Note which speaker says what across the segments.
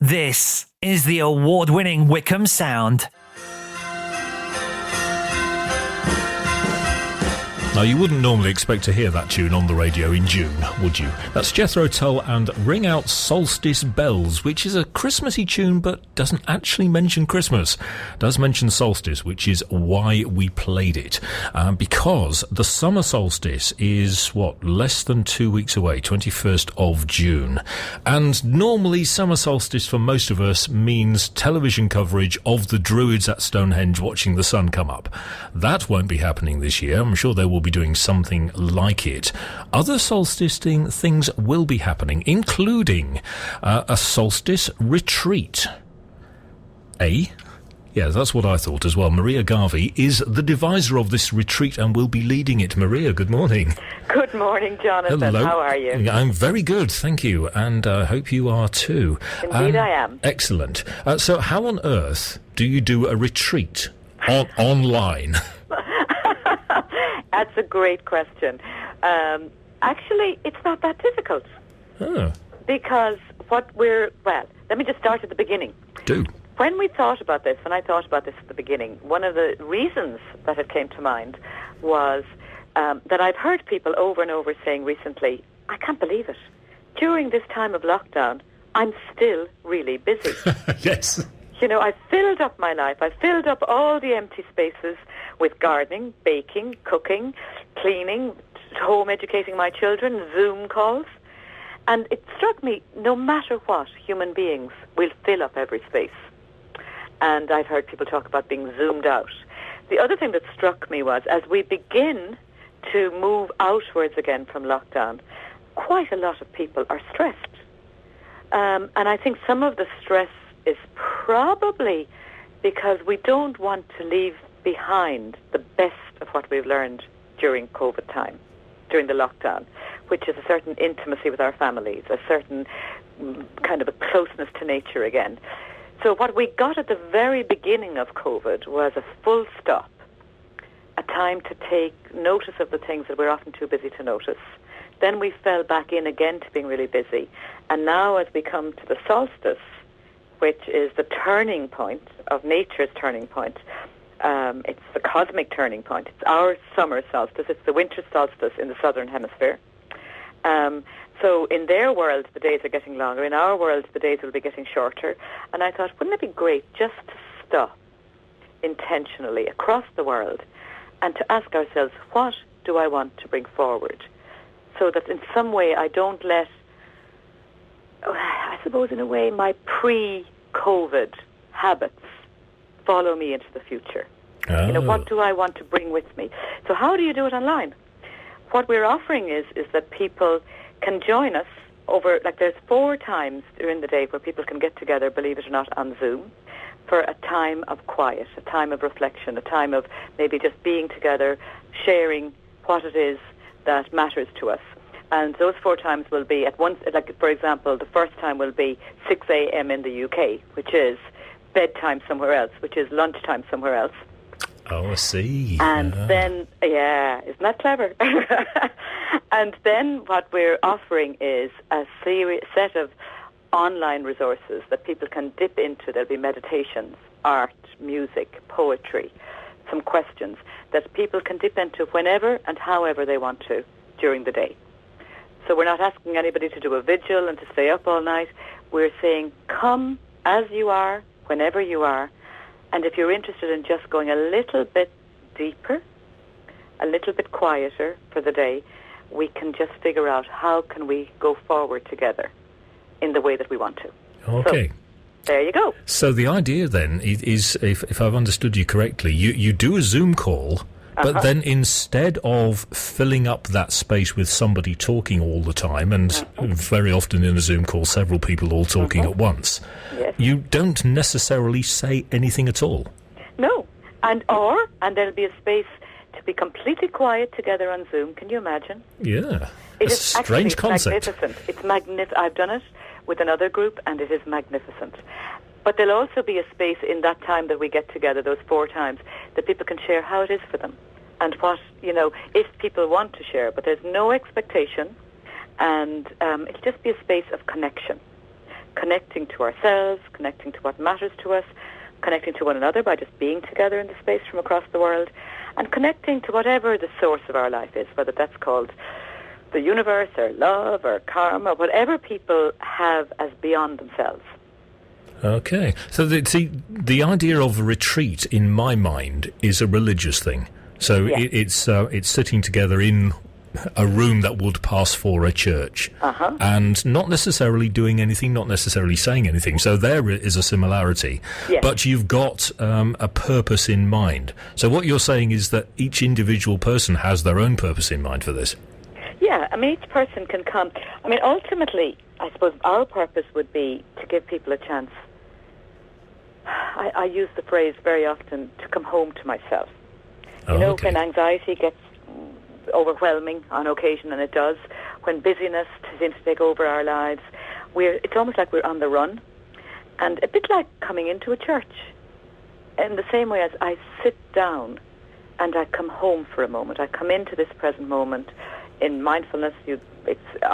Speaker 1: This is the award-winning Wycombe Sound.
Speaker 2: Now, you wouldn't normally expect to hear that tune on the radio in June, would you? That's Jethro Tull and Ring Out Solstice Bells, which is a Christmassy tune but doesn't actually mention Christmas. It does mention solstice, which is why we played it. Because the summer solstice is, less than 2 weeks away, 21st of June. And normally summer solstice for most of us means television coverage of the Druids at Stonehenge watching the sun come up. That won't be happening this year. I'm sure there will be doing something like it. Other solstice things will be happening, including a solstice retreat. Yeah, that's what I thought as well. Maria Garvey is the deviser of this retreat and will be leading it. Maria, good morning.
Speaker 3: Good morning, Jonathan.
Speaker 2: Hello.
Speaker 3: How are you?
Speaker 2: I'm very good, thank you, and I hope you are too.
Speaker 3: Indeed I am.
Speaker 2: Excellent. So how on earth do you do a retreat online?
Speaker 3: That's a great question. Actually, it's not that difficult.
Speaker 2: Oh.
Speaker 3: Because let me just start at the beginning.
Speaker 2: Do.
Speaker 3: When I thought about this at the beginning, one of the reasons that it came to mind was that I've heard people over and over saying recently, I can't believe it. During this time of lockdown, I'm still really busy.
Speaker 2: Yes.
Speaker 3: You know, I filled up my life. I filled up all the empty spaces with gardening, baking, cooking, cleaning, home educating my children, Zoom calls. And it struck me, no matter what, human beings will fill up every space. And I've heard people talk about being zoomed out. The other thing that struck me was, as we begin to move outwards again from lockdown, quite a lot of people are stressed. And I think some of the stress is probably because we don't want to leave behind the best of what we've learned during COVID time, during the lockdown, which is a certain intimacy with our families, a certain kind of a closeness to nature again. So what we got at the very beginning of COVID was a full stop, a time to take notice of the things that we're often too busy to notice. Then we fell back in again to being really busy. And now as we come to the solstice, which is the turning point of nature's turning point, it's the cosmic turning point. It's our summer solstice. It's the winter solstice in the southern hemisphere. So in their world, the days are getting longer. In our world, the days will be getting shorter. And I thought, wouldn't it be great just to stop intentionally across the world and to ask ourselves, what do I want to bring forward? So that in some way I don't let, I suppose in a way, my pre-COVID habits follow me into the future.
Speaker 2: Oh.
Speaker 3: You know, what do I want to bring with me? So how do you do it online? What we're offering is that people can join us over, there's 4 times during the day where people can get together, believe it or not, on Zoom for a time of quiet, a time of reflection, a time of maybe just being together, sharing what it is that matters to us. And those 4 times will be at once, for example, the first time will be 6 a.m. in the UK, which is bedtime somewhere else, which is lunchtime somewhere else.
Speaker 2: Oh, I see.
Speaker 3: And then, isn't that clever? And then what we're offering is a set of online resources that people can dip into. There'll be meditations, art, music, poetry, some questions that people can dip into whenever and however they want to during the day. So we're not asking anybody to do a vigil and to stay up all night. We're saying, come as you are, whenever you are. And if you're interested in just going a little bit deeper, a little bit quieter for the day, we can just figure out how can we go forward together in the way that we want to.
Speaker 2: Okay.
Speaker 3: So, there you go.
Speaker 2: So the idea then is, if I've understood you correctly, you do a Zoom call, but then instead of filling up that space with somebody talking all the time, and very often in a Zoom call, several people all talking at once,
Speaker 3: yes,
Speaker 2: you don't necessarily say anything at all.
Speaker 3: No. And there'll be a space to be completely quiet together on Zoom. Can you imagine?
Speaker 2: Yeah.
Speaker 3: It
Speaker 2: is a strange concept.
Speaker 3: Magnificent. It's magnificent. I've done it with another group, and it is magnificent. But there'll also be a space in that time that we get together, those 4 times, that people can share how it is for them and what, if people want to share. But there's no expectation, and it'll just be a space of connection. connecting to ourselves, connecting to what matters to us, connecting to one another by just being together in the space from across the world, and connecting to whatever the source of our life is, whether that's called the universe or love or karma, whatever people have as beyond themselves.
Speaker 2: Okay. So the idea of a retreat, in my mind, is a religious thing. So it's sitting together in a room that would pass for a church, and not necessarily doing anything, not necessarily saying anything. So there is a similarity, but you've got a purpose in mind. So what you're saying is that each individual person has their own purpose in mind for this.
Speaker 3: Yeah, I mean, each person can come. I mean, ultimately, I suppose our purpose would be to give people a chance. I use the phrase very often, to come home to myself. You know, when anxiety gets overwhelming on occasion, and it does, when busyness seems to take over our lives, it's almost like we're on the run, and a bit like coming into a church. In the same way as I sit down and I come home for a moment, I come into this present moment. In mindfulness,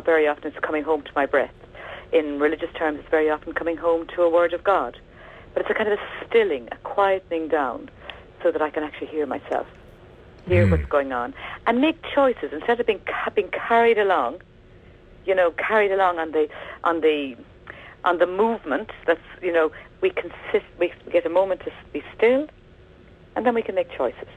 Speaker 3: very often it's coming home to my breath. In religious terms, it's very often coming home to a word of God. But it's a kind of a stilling, a quietening down, so that I can actually hear myself, hear what's going on, and make choices instead of being carried along. You know, carried along on the movement. That's, you know, we get a moment to be still, and then we can make choices.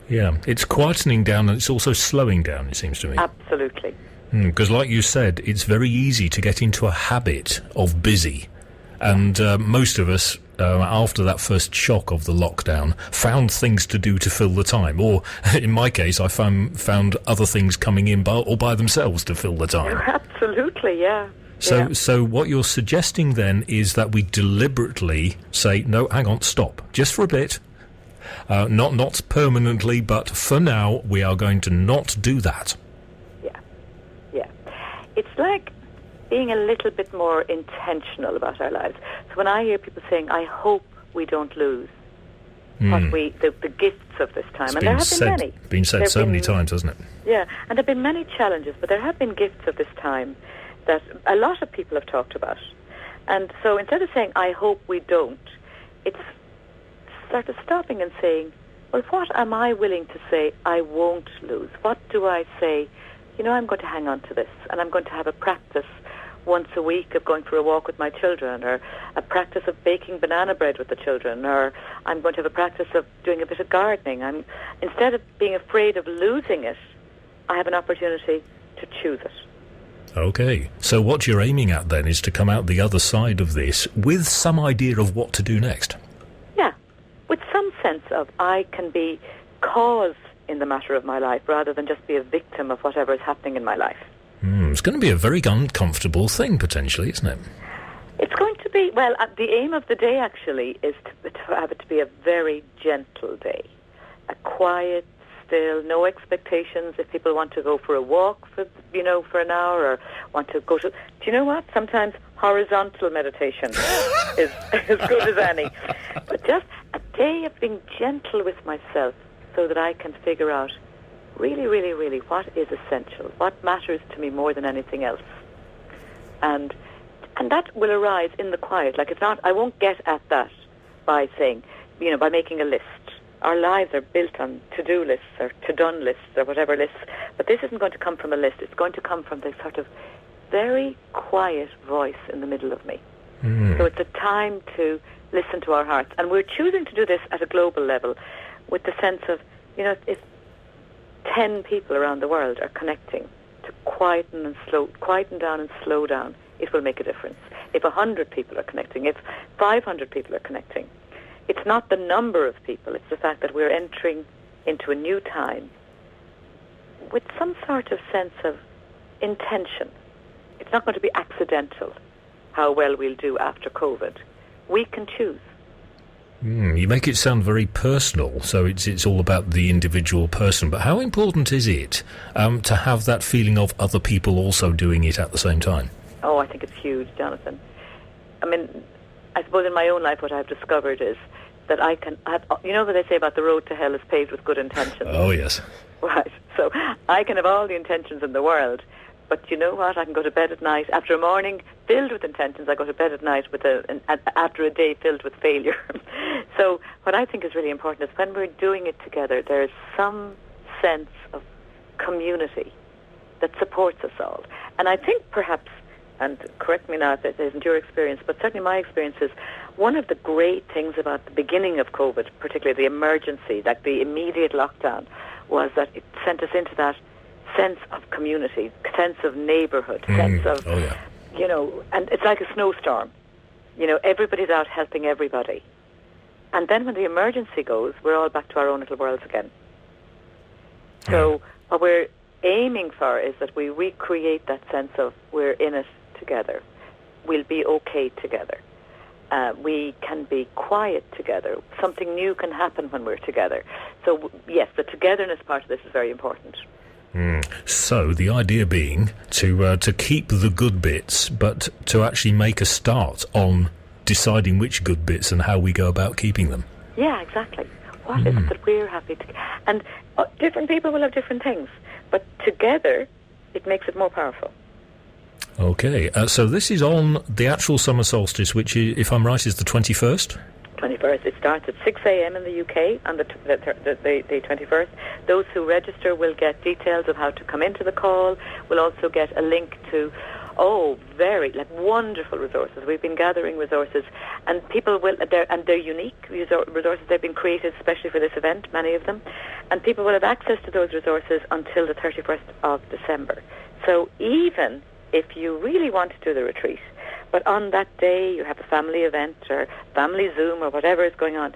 Speaker 2: Yeah, it's quietening down, and it's also slowing down, it seems to me.
Speaker 3: Absolutely.
Speaker 2: Because like you said, it's very easy to get into a habit of busy. And most of us, after that first shock of the lockdown, found things to do to fill the time. Or, in my case, I found other things coming in by themselves to fill the time.
Speaker 3: Absolutely, yeah.
Speaker 2: So what you're suggesting then is that we deliberately say, no, hang on, stop, just for a bit. Not permanently, but for now, we are going to not do that.
Speaker 3: Yeah. It's like being a little bit more intentional about our lives. So when I hear people saying, I hope we don't lose the gifts of this time, and there have been many.
Speaker 2: Been said so many times, hasn't it?
Speaker 3: Yeah, and there have been many challenges, but there have been gifts of this time that a lot of people have talked about. And so instead of saying, I hope we don't, it's sort of stopping and saying, well, what am I willing to say I won't lose? What do I say, you know, I'm going to hang on to this, and I'm going to have a practice once a week of going for a walk with my children, or a practice of baking banana bread with the children, or I'm going to have a practice of doing a bit of gardening. Instead of being afraid of losing it, I have an opportunity to choose it.
Speaker 2: Okay, so what you're aiming at then is to come out the other side of this with some idea of what to do next.
Speaker 3: Yeah, with some sense of I can be cause in the matter of my life rather than just be a victim of whatever is happening in my life.
Speaker 2: It's going to be a very uncomfortable thing, potentially, isn't it?
Speaker 3: It's going to be, well, the aim of the day, actually, is to have it to be a very gentle day. A quiet, still, no expectations. If people want to go for a walk for an hour, or want to go to... Do you know what? Sometimes horizontal meditation is as good as any. But just a day of being gentle with myself so that I can figure out really, really, really what is essential, what matters to me more than anything else. And that will arise in the quiet. Like, it's not, I won't get at that by saying, by making a list. Our lives are built on to-do lists or to-done lists or whatever lists. But this isn't going to come from a list. It's going to come from the sort of very quiet voice in the middle of me. So it's a time to listen to our hearts. And we're choosing to do this at a global level with the sense of, if 10 people around the world are connecting to quieten down and slow down, it will make a difference. If 100 people are connecting, if 500 people are connecting, it's not the number of people, it's the fact that we're entering into a new time with some sort of sense of intention. It's not going to be accidental how well we'll do after COVID. We can choose.
Speaker 2: You make it sound very personal, so it's all about the individual person. But how important is it to have that feeling of other people also doing it at the same time?
Speaker 3: Oh, I think it's huge, Jonathan. I mean, I suppose in my own life what I've discovered is that I can have, what they say about the road to hell is paved with good intentions?
Speaker 2: Oh, yes.
Speaker 3: Right. So I can have all the intentions in the world, But you know what? I can go to bed at night after a morning filled with intentions. I go to bed at night with after a day filled with failure. So what I think is really important is when we're doing it together, there's some sense of community that supports us all. And I think perhaps, and correct me now if it isn't your experience, but certainly my experience is one of the great things about the beginning of COVID, particularly the emergency, like the immediate lockdown, was that it sent us into that sense of community, sense of neighbourhood, sense of, you know, and it's like a snowstorm. You know, everybody's out helping everybody. And then when the emergency goes, we're all back to our own little worlds again. So what we're aiming for is that we recreate that sense of we're in it together. We'll be okay together. We can be quiet together. Something new can happen when we're together. So, yes, the togetherness part of this is very important.
Speaker 2: So the idea being to keep the good bits, but to actually make a start on deciding which good bits and how we go about keeping them.
Speaker 3: Yeah, exactly. What is it that we're happy to... And different people will have different things, but together it makes it more powerful.
Speaker 2: Okay, so this is on the actual summer solstice, which, if I'm right, is the 21st?
Speaker 3: 21st. It starts at 6 a.m. in the UK on the 21st. Those who register will get details of how to come into the call. We'll also get a link to, very wonderful resources. We've been gathering resources, and people will, they're unique resources. They've been created especially for this event, many of them, and people will have access to those resources until the 31st of December. So even if you really want to do the retreat, but on that day you have a family event or family Zoom or whatever is going on,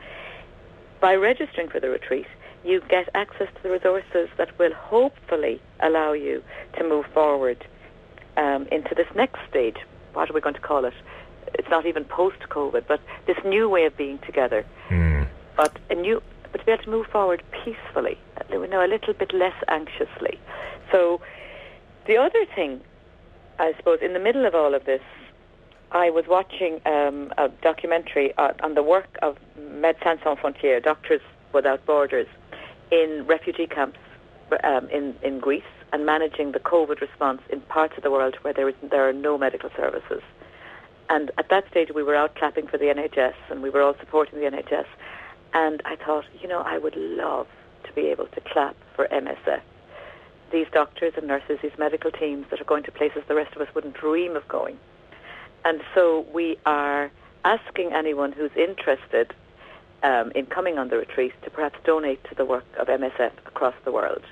Speaker 3: by registering for the retreat, you get access to the resources that will hopefully allow you to move forward into this next stage. What are we going to call it? It's not even post-COVID, but this new way of being together. But to be able to move forward peacefully, a little bit less anxiously. So the other thing, I suppose, in the middle of all of this, I was watching a documentary on the work of Médecins Sans Frontières, Doctors Without Borders, in refugee camps in Greece, and managing the COVID response in parts of the world where there are no medical services. And at that stage, we were out clapping for the NHS, and we were all supporting the NHS. And I thought, I would love to be able to clap for MSF. These doctors and nurses, these medical teams that are going to places the rest of us wouldn't dream of going. And so we are asking anyone who's interested in coming on the retreat to perhaps donate to the work of MSF across the world.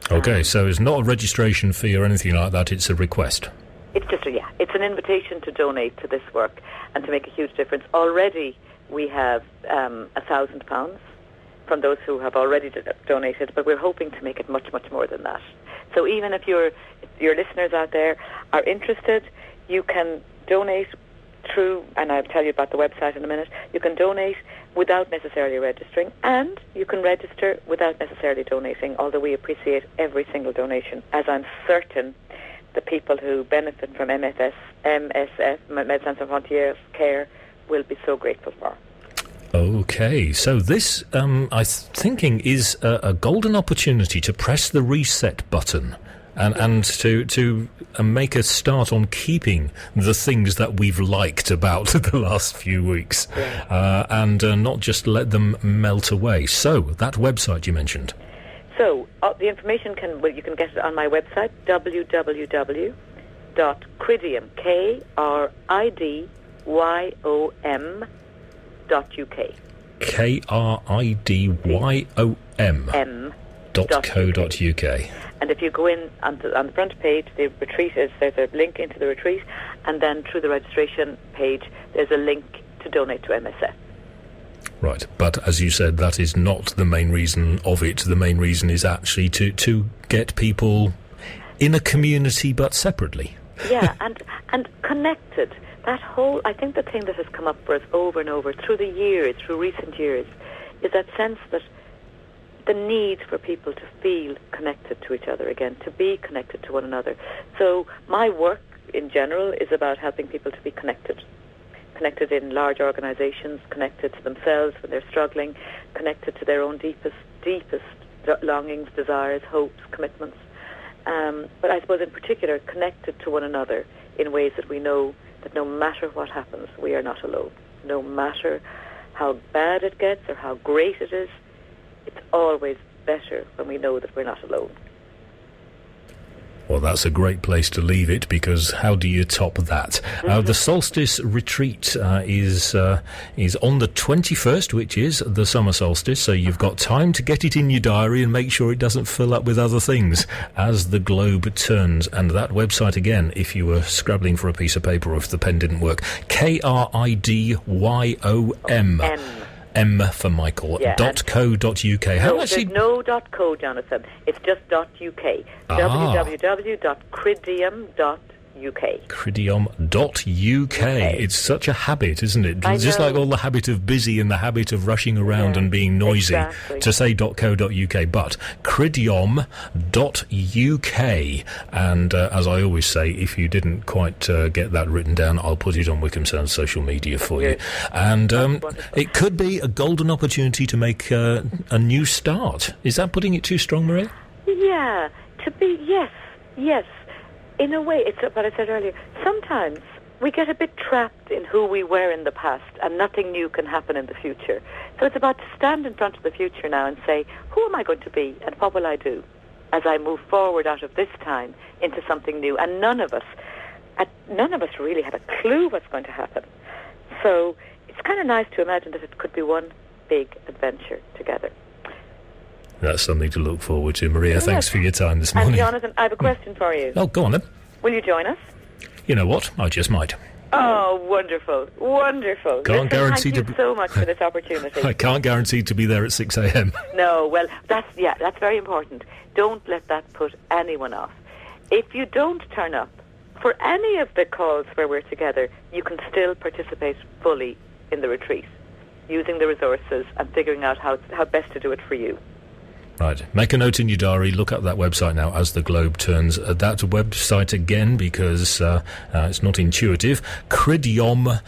Speaker 2: Okay, so it's not a registration fee or anything like that, it's a request.
Speaker 3: It's just, it's an invitation to donate to this work and to make a huge difference. Already we have £1,000 from those who have already donated, but we're hoping to make it much, much more than that. So even if your listeners out there are interested, you can donate through, and I'll tell you about the website in a minute, you can donate without necessarily registering, and you can register without necessarily donating, although we appreciate every single donation, as I'm certain the people who benefit from MSF, Médecins Sans Frontières care, will be so grateful for.
Speaker 2: Okay, so this, I'm thinking, is a golden opportunity to press the reset button and to make a start on keeping the things that we've liked about the last few weeks, and not just let them melt away. So, that website you mentioned.
Speaker 3: So, the information you can get it on my website, www.cridium, KRIDYOM.UK. KRIDYOM.co.uk. And if you go in on the front page, the retreat there's a link into the retreat, and then through the registration page, there's a link to donate to MSF.
Speaker 2: Right, but as you said, that is not the main reason of it. The main reason is actually to get people in a community, but separately.
Speaker 3: Yeah, and connected. I think the thing that has come up for us over and over through recent years, is that sense that the need for people to feel connected to each other again, to be connected to one another. So my work in general is about helping people to be connected in large organizations, connected to themselves when they're struggling, connected to their own deepest longings, desires, hopes, commitments, but I suppose in particular connected to one another in ways that we know that no matter what happens, we are not alone. No matter how bad it gets or how great it is, it's always better when we know that we're not alone.
Speaker 2: Well, that's a great place to leave it, because how do you top that? The Solstice Retreat is on the 21st, which is the summer solstice, so you've got time to get it in your diary and make sure it doesn't fill up with other things as the globe turns. And that website again, if you were scrabbling for a piece of paper or if the pen didn't work, KRIDYOM. M for Michael,
Speaker 3: yeah,
Speaker 2: .co.uk.
Speaker 3: No, there's no .co, Jonathan. It's just .uk. www.cridium.uk.
Speaker 2: Cridium.uk. It's such a habit, isn't it? It's just like all the habit of busy and the habit of rushing around and being noisy to say .co.uk, but cridium.uk. And as I always say, if you didn't quite get that written down, I'll put it on Wycombe Sound social media for you. And it could be a golden opportunity to make a new start. Is that putting it too strong, Maria?
Speaker 3: Yeah, yes. In a way, it's what I said earlier. Sometimes we get a bit trapped in who we were in the past, and nothing new can happen in the future. So it's about to stand in front of the future now and say, who am I going to be, and what will I do as I move forward out of this time into something new? And none of us really have a clue what's going to happen. So it's kind of nice to imagine that it could be one big adventure together.
Speaker 2: That's something to look forward to. Maria, thanks for your time this morning.
Speaker 3: And Jonathan, I have a question for you.
Speaker 2: Oh, go on then.
Speaker 3: Will you join us?
Speaker 2: You know what? I just might.
Speaker 3: Oh, wonderful.
Speaker 2: Can't guarantee
Speaker 3: thank you so much for this opportunity.
Speaker 2: I can't guarantee to be there at 6 a.m.
Speaker 3: No, well, that's very important. Don't let that put anyone off. If you don't turn up for any of the calls where we're together, you can still participate fully in the retreat, using the resources and figuring out how best to do it for you.
Speaker 2: Right. Make a note in your diary. Look up that website now as the globe turns. That website again, because it's not intuitive. Cridium.uk,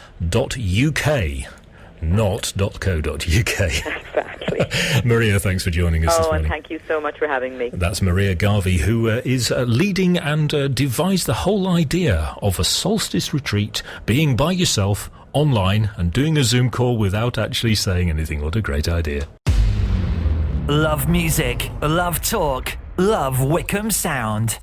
Speaker 2: not .co.uk.
Speaker 3: Exactly.
Speaker 2: Maria, thanks for joining us this morning.
Speaker 3: And thank you so much for having me.
Speaker 2: That's Maria Garvey, who is leading and devised the whole idea of a solstice retreat, being by yourself online and doing a Zoom call without actually saying anything. What a great idea.
Speaker 1: Love music, love talk, love Wycombe Sound.